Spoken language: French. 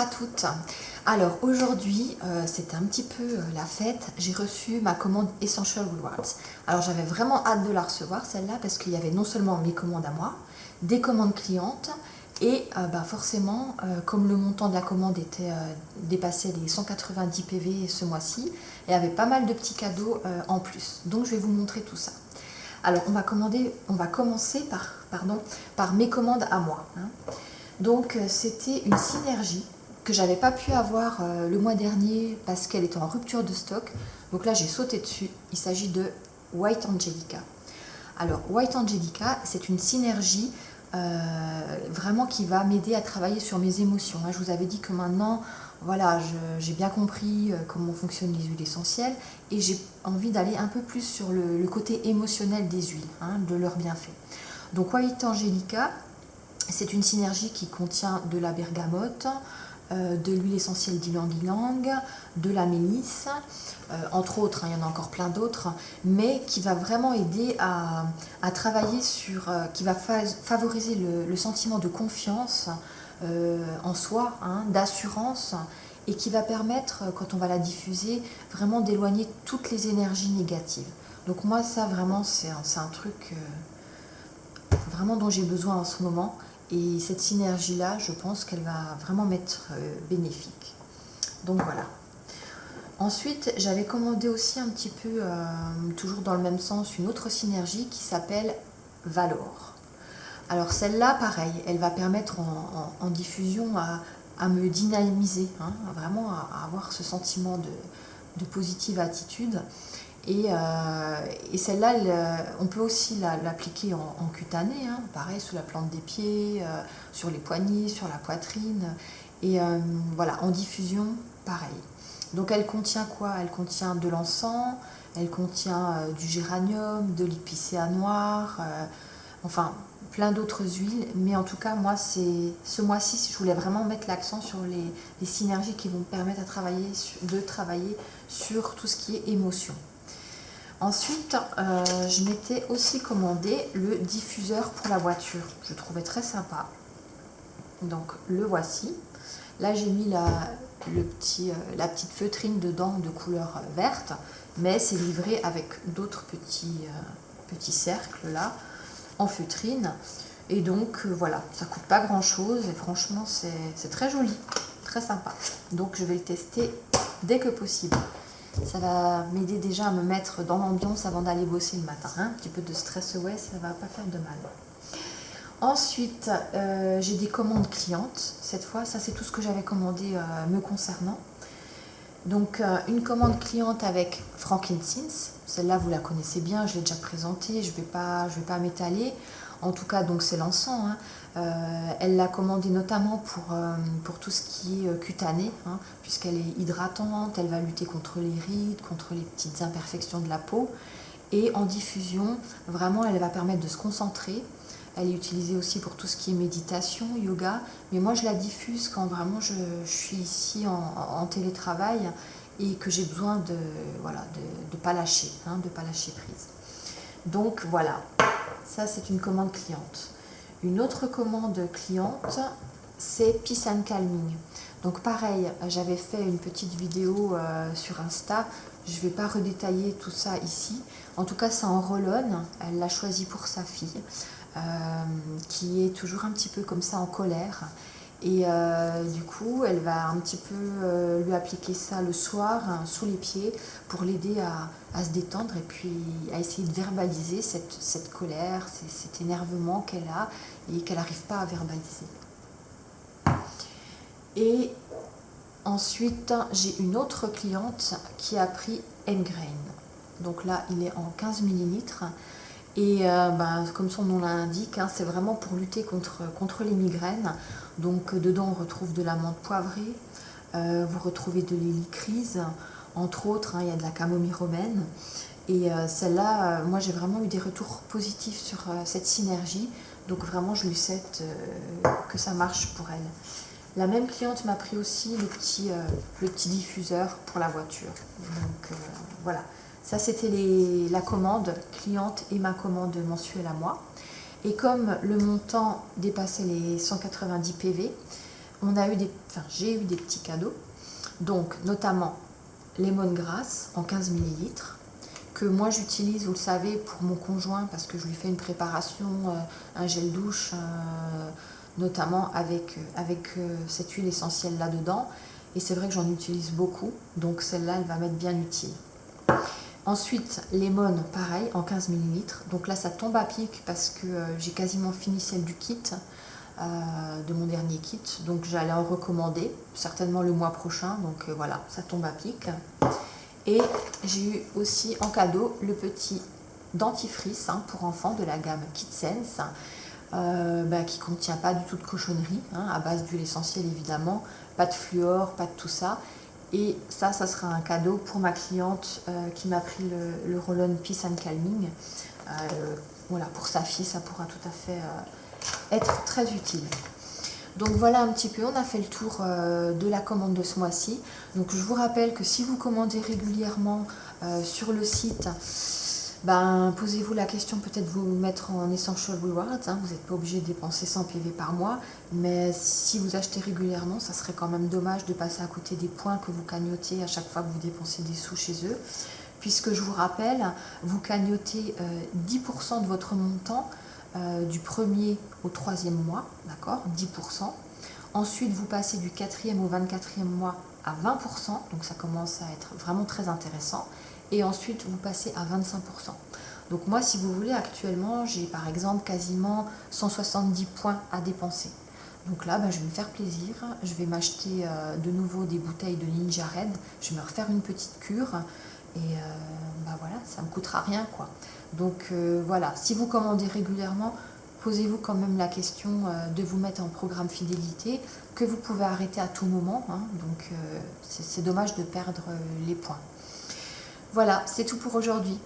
à toutes. Alors aujourd'hui, c'était un petit peu la fête. J'ai reçu ma commande Essential Rewards. Alors j'avais vraiment hâte de la recevoir celle-là parce qu'il y avait non seulement mes commandes à moi, des commandes clientes et forcément, comme le montant de la commande dépassait les 190 PV ce mois-ci, il y avait pas mal de petits cadeaux en plus. Donc je vais vous montrer tout ça. Alors on va commencer par mes commandes à moi. Donc c'était une synergie que j'avais pas pu avoir le mois dernier parce qu'elle était en rupture de stock. Donc là j'ai sauté dessus. Il s'agit de White Angelica. Alors White Angelica, c'est une synergie vraiment qui va m'aider à travailler sur mes émotions. Je vous avais dit que maintenant, voilà, j'ai bien compris comment fonctionnent les huiles essentielles et j'ai envie d'aller un peu plus sur le côté émotionnel des huiles, de leurs bienfaits. Donc White Angelica, c'est une synergie qui contient de la bergamote, de l'huile essentielle d'ylang-ylang, de la mélisse, entre autres, il y en a encore plein d'autres, mais qui va vraiment aider à travailler sur, qui va favoriser le sentiment de confiance en soi, d'assurance, et qui va permettre, quand on va la diffuser, vraiment d'éloigner toutes les énergies négatives. Donc moi, ça vraiment, c'est un truc vraiment dont j'ai besoin en ce moment. Et cette synergie-là, je pense qu'elle va vraiment m'être bénéfique. Donc voilà. Ensuite, j'avais commandé aussi un petit peu, toujours dans le même sens, une autre synergie qui s'appelle Valor. Alors celle-là, pareil, elle va permettre en diffusion à me dynamiser, vraiment à avoir ce sentiment de positive attitude. Et celle-là, on peut aussi l'appliquer en cutané, pareil, sous la plante des pieds, sur les poignets, sur la poitrine. Et voilà, en diffusion, pareil. Donc elle contient quoi? Elle contient de l'encens, elle contient du géranium, de l'épicéa noir, enfin plein d'autres huiles. Mais en tout cas, moi, ce mois-ci, je voulais vraiment mettre l'accent sur les synergies qui vont me permettre de travailler sur tout ce qui est émotion. Ensuite, je m'étais aussi commandé le diffuseur pour la voiture. Je trouvais très sympa. Donc, le voici. Là, j'ai mis la petite feutrine dedans de couleur verte, mais c'est livré avec d'autres petits cercles là, en feutrine. Et donc, voilà, ça coûte pas grand-chose et franchement, c'est très joli, très sympa. Donc, je vais le tester dès que possible. Ça va m'aider déjà à me mettre dans l'ambiance avant d'aller bosser le matin. Un petit peu de stress, ouais, ça va pas faire de mal. Ensuite, j'ai des commandes clientes. Cette fois, ça c'est tout ce que j'avais commandé me concernant. Donc, une commande cliente avec frankincense. Celle-là, vous la connaissez bien, je l'ai déjà présentée, je vais pas m'étaler. En tout cas, donc c'est l'encens. Elle l'a commandé notamment pour tout ce qui est cutané, puisqu'elle est hydratante, elle va lutter contre les rides, contre les petites imperfections de la peau. Et en diffusion, vraiment, elle va permettre de se concentrer. Elle est utilisée aussi pour tout ce qui est méditation, yoga. Mais moi, je la diffuse quand vraiment je suis ici en télétravail et que j'ai besoin de pas lâcher, de pas lâcher prise. Donc voilà, ça c'est une commande cliente. Une autre commande cliente, c'est Peace and Calming. Donc pareil, j'avais fait une petite vidéo sur Insta. Je ne vais pas redétailler tout ça ici. En tout cas, ça en roll-on. Elle l'a choisi pour sa fille, qui est toujours un petit peu comme ça en colère. Et du coup, elle va un petit peu lui appliquer ça le soir sous les pieds pour l'aider à se détendre et puis à essayer de verbaliser cette colère, cet énervement qu'elle a et qu'elle n'arrive pas à verbaliser. Et ensuite, j'ai une autre cliente qui a pris Engrain. Donc là, il est en 15 ml. Et comme son nom l'indique, c'est vraiment pour lutter contre les migraines. Donc dedans, on retrouve de la menthe poivrée, vous retrouvez de l'hélicryse, entre autres, il y a de la camomille romaine. Et celle-là, moi j'ai vraiment eu des retours positifs sur cette synergie. Donc vraiment, je lui souhaite que ça marche pour elle. La même cliente m'a pris aussi le petit diffuseur pour la voiture. Donc voilà, ça c'était la commande cliente et ma commande mensuelle à moi. Et comme le montant dépassait les 190 PV, j'ai eu des petits cadeaux, donc notamment lemongrass en 15 millilitres que moi j'utilise, vous le savez, pour mon conjoint parce que je lui fais une préparation, un gel douche, notamment avec cette huile essentielle là-dedans. Et c'est vrai que j'en utilise beaucoup, donc celle-là, elle va m'être bien utile. Ensuite, lemon, pareil, en 15 millilitres. Donc là, ça tombe à pic parce que j'ai quasiment fini celle du kit, de mon dernier kit. Donc j'allais en recommander, certainement le mois prochain. Donc voilà, ça tombe à pic. Et j'ai eu aussi en cadeau le petit dentifrice pour enfants de la gamme KidSense, qui ne contient pas du tout de cochonnerie, à base d'huile essentielle évidemment, pas de fluor, pas de tout ça. Et ça sera un cadeau pour ma cliente qui m'a pris le Roll-On Peace and Calming. Voilà, pour sa fille, ça pourra tout à fait être très utile. Donc voilà un petit peu, on a fait le tour de la commande de ce mois-ci. Donc je vous rappelle que si vous commandez régulièrement sur le site, posez-vous la question peut-être vous mettre en Essential Rewards. Vous n'êtes pas obligé de dépenser 100 PV par mois, mais si vous achetez régulièrement, ça serait quand même dommage de passer à côté des points que vous cagnotez à chaque fois que vous dépensez des sous chez eux. Puisque je vous rappelle, vous cagnotez 10% de votre montant du premier au troisième mois, d'accord, 10%. Ensuite, vous passez du 4e au 24e mois à 20%, donc ça commence à être vraiment très intéressant. Et ensuite, vous passez à 25%. Donc moi, si vous voulez, actuellement, j'ai par exemple quasiment 170 points à dépenser. Donc là, je vais me faire plaisir. Je vais m'acheter de nouveau des bouteilles de Ninja Red. Je vais me refaire une petite cure. Et voilà, ça ne me coûtera rien, quoi. Donc voilà, si vous commandez régulièrement, posez-vous quand même la question de vous mettre en programme fidélité, que vous pouvez arrêter à tout moment. Donc c'est dommage de perdre les points. Voilà, c'est tout pour aujourd'hui.